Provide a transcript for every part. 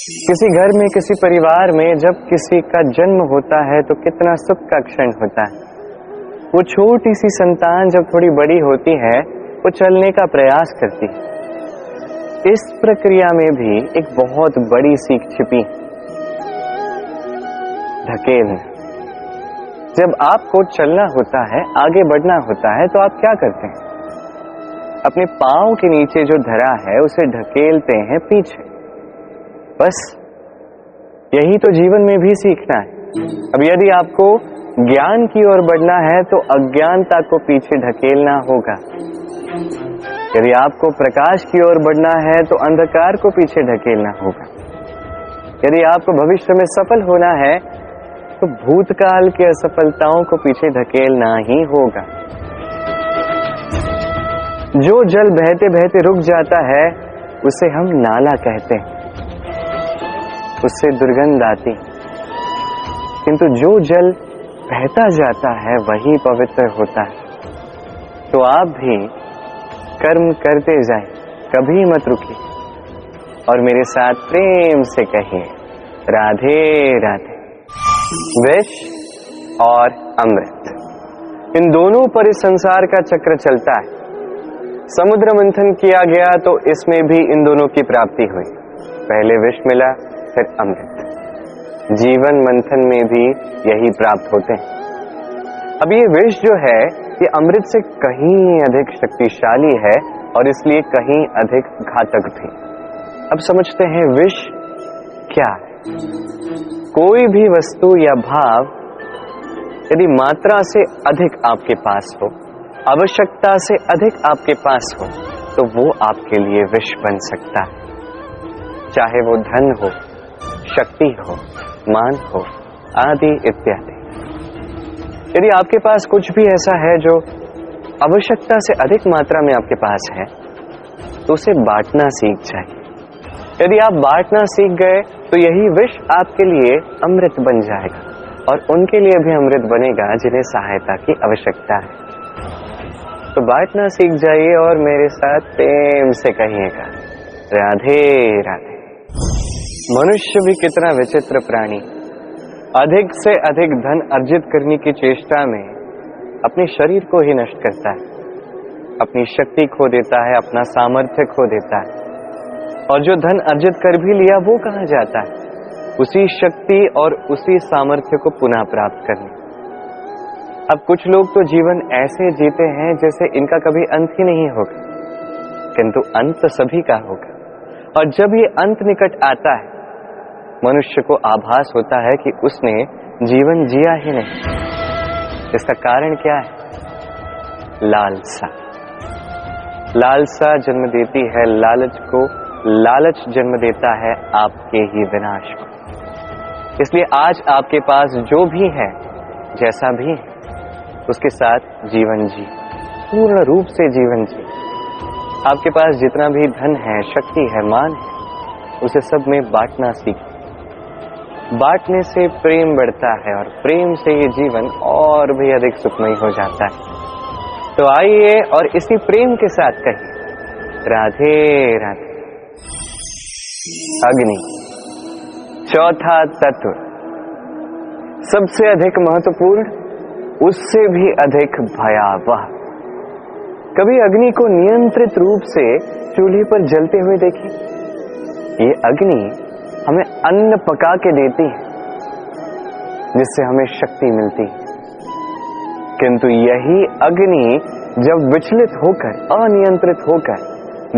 किसी घर में, किसी परिवार में जब किसी का जन्म होता है तो कितना सुख का क्षण होता है। वो छोटी सी संतान जब थोड़ी बड़ी होती है वो चलने का प्रयास करती है। इस प्रक्रिया में भी एक बहुत बड़ी सीख छिपी, ढकेलना। जब आपको चलना होता है, आगे बढ़ना होता है, तो आप क्या करते हैं? अपने पांव के नीचे जो धरा है उसे ढकेलते हैं पीछे। बस यही तो जीवन में भी सीखना है। अब यदि आपको ज्ञान की ओर बढ़ना है तो अज्ञानता को पीछे ढकेलना होगा। यदि आपको प्रकाश की ओर बढ़ना है तो अंधकार को पीछे ढकेलना होगा। यदि आपको भविष्य में सफल होना है तो भूतकाल की असफलताओं को पीछे ढकेलना ही होगा। जो जल बहते बहते रुक जाता है उसे हम नाला कहते हैं, उससे दुर्गंध आती। किंतु जो जल बहता जाता है वही पवित्र होता है। तो आप भी कर्म करते जाएं, कभी मत रुकिए और मेरे साथ प्रेम से कहिए राधे राधे। विष और अमृत, इन दोनों पर इस संसार का चक्र चलता है। समुद्र मंथन किया गया तो इसमें भी इन दोनों की प्राप्ति हुई। पहले विष मिला, फिर अमृत। जीवन मंथन में भी यही प्राप्त होते हैं। अब ये विष जो है ये अमृत से कहीं अधिक शक्तिशाली है और इसलिए कहीं अधिक घातक भी। अब समझते हैं विष क्या है। कोई भी वस्तु या भाव यदि मात्रा से अधिक आपके पास हो, आवश्यकता से अधिक आपके पास हो, तो वो आपके लिए विष बन सकता है। चाहे वो धन हो, शक्ति हो, मान हो, आदि इत्यादि। यदि आपके पास कुछ भी ऐसा है जो आवश्यकता से अधिक मात्रा में आपके पास है तो उसे बांटना सीख जाइए। यदि आप बांटना सीख गए तो यही विष आपके लिए अमृत बन जाएगा और उनके लिए भी अमृत बनेगा जिन्हें सहायता की आवश्यकता है। तो बांटना सीख जाइए और मेरे साथ प्रेम से कहिएगा राधे राधे। मनुष्य भी कितना विचित्र प्राणी, अधिक से अधिक धन अर्जित करने की चेष्टा में अपने शरीर को ही नष्ट करता है, अपनी शक्ति खो देता है, अपना सामर्थ्य खो देता है। और जो धन अर्जित कर भी लिया वो कहाँ जाता है? उसी शक्ति और उसी सामर्थ्य को पुनः प्राप्त करने। अब कुछ लोग तो जीवन ऐसे जीते हैं जैसे इनका कभी अंत ही नहीं होगा, किंतु अंत तो सभी का होगा। और जब ये अंत निकट आता है मनुष्य को आभास होता है कि उसने जीवन जिया ही नहीं। इसका कारण क्या है? लालसा। लालसा जन्म देती है लालच को, लालच जन्म देता है आपके ही विनाश को। इसलिए आज आपके पास जो भी है, जैसा भी है, उसके साथ जीवन जी, पूर्ण रूप से जीवन जी। आपके पास जितना भी धन है, शक्ति है, मान है, उसे सब में बांटना सीखिए। बांटने से प्रेम बढ़ता है और प्रेम से ये जीवन और भी अधिक सुखमय हो जाता है। तो आइए और इसी प्रेम के साथ कहिए राधे राधे। अग्नि, चौथा तत्व, सबसे अधिक महत्वपूर्ण, उससे भी अधिक भयावह। कभी अग्नि को नियंत्रित रूप से चूल्हे पर जलते हुए देखें। ये अग्नि हमें अन्न पका के देती है जिससे हमें शक्ति मिलती है। किंतु यही अग्नि जब विचलित होकर, अनियंत्रित होकर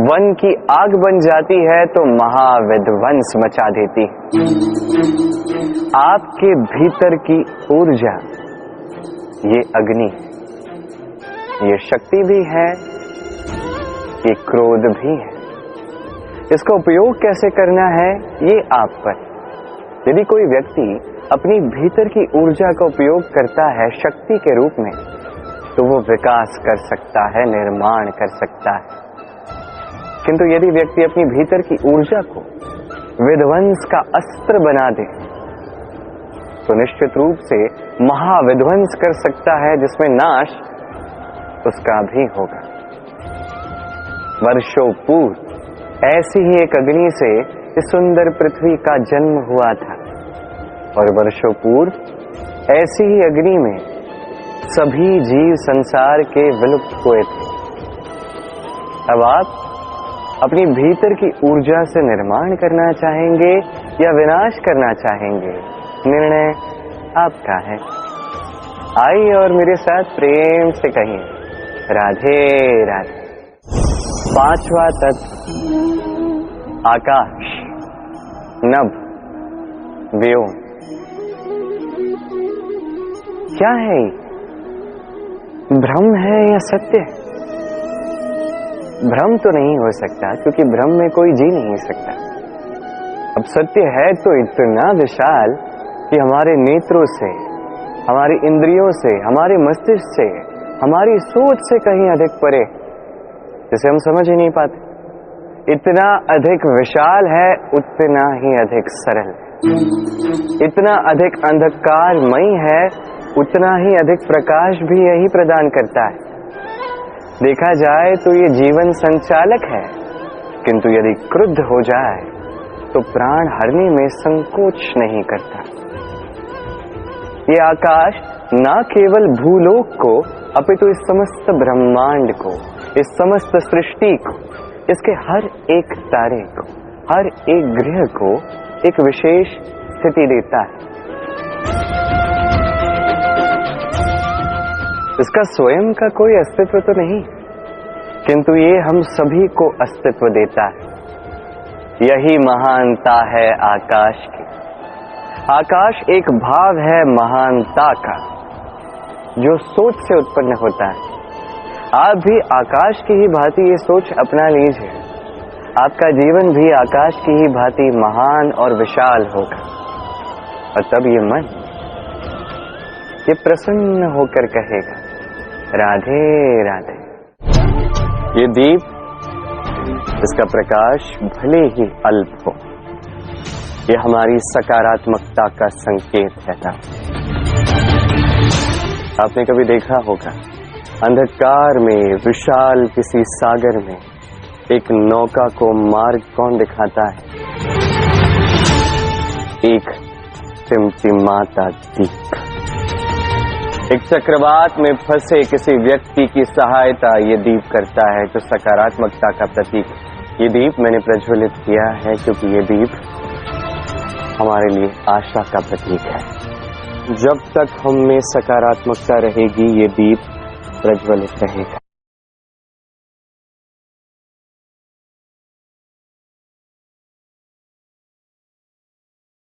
वन की आग बन जाती है तो महाविध्वंस मचा देती है। आपके भीतर की ऊर्जा ये अग्नि, ये शक्ति भी है, ये क्रोध भी है। इसका उपयोग कैसे करना है ये आप पर। यदि कोई व्यक्ति अपनी भीतर की ऊर्जा का उपयोग करता है शक्ति के रूप में तो वो विकास कर सकता है, निर्माण कर सकता है। किंतु यदि व्यक्ति अपनी भीतर की ऊर्जा को विध्वंस का अस्त्र बना दे तो निश्चित रूप से महाविध्वंस कर सकता है जिसमें नाश उसका भी होगा। वर्षों पूर्व ऐसी ही एक अग्नि से इस सुंदर पृथ्वी का जन्म हुआ था और वर्षों पूर्व ऐसी ही अग्नि में सभी जीव संसार के विलुप्त हुए थे। अब आप अपनी भीतर की ऊर्जा से निर्माण करना चाहेंगे या विनाश करना चाहेंगे, निर्णय आपका है। आइए और मेरे साथ प्रेम से कहिए, राधे राधे। पांचवा तत्व आकाश, नभ, व्योम। क्या है ये? भ्रम है या सत्य? भ्रम तो नहीं हो सकता, क्योंकि भ्रम में कोई जी नहीं सकता। अब सत्य है तो इतना विशाल कि हमारे नेत्रों से, हमारी इंद्रियों से, हमारे मस्तिष्क से, हमारी सोच से कहीं अधिक परे, जिसे हम समझ ही नहीं पाते। इतना अधिक विशाल है, उतना ही अधिक सरल है। इतना अधिक अंधकारमय है, उतना ही अधिक प्रकाश भी यही प्रदान करता है। देखा जाए तो ये जीवन संचालक है, किंतु यदि क्रुद्ध हो जाए तो प्राण हरने में संकोच नहीं करता। ये आकाश ना केवल भूलोक को, अपितु इस समस्त ब्रह्मांड को, इस समस्त सृष्टि को, इसके हर एक तारे को, हर एक ग्रह को एक विशेष स्थिति देता है। इसका स्वयं का कोई अस्तित्व तो नहीं, किंतु ये हम सभी को अस्तित्व देता है। यही महानता है आकाश की। आकाश एक भाव है महानता का, जो सोच से उत्पन्न होता है। आप भी आकाश की ही भांति ये सोच अपना लीजिए। आपका जीवन भी आकाश की ही भांति महान और विशाल होगा। और तब ये मन ये प्रसन्न होकर कहेगा, राधे राधे। ये दीप, इसका प्रकाश भले ही अल्प हो, ये हमारी सकारात्मकता का संकेत रहता है। आपने कभी देखा होगा, अंधकार में विशाल किसी सागर में एक नौका को मार्ग कौन दिखाता है? एक टिमटिमाता दीप। एक चक्रवात में फंसे किसी व्यक्ति की सहायता ये दीप करता है, जो सकारात्मकता का प्रतीक। ये दीप मैंने प्रज्वलित किया है क्योंकि ये दीप हमारे लिए आशा का प्रतीक है। जब तक हम में सकारात्मकता रहेगी, ये दीप प्रज्वलित रहेगा।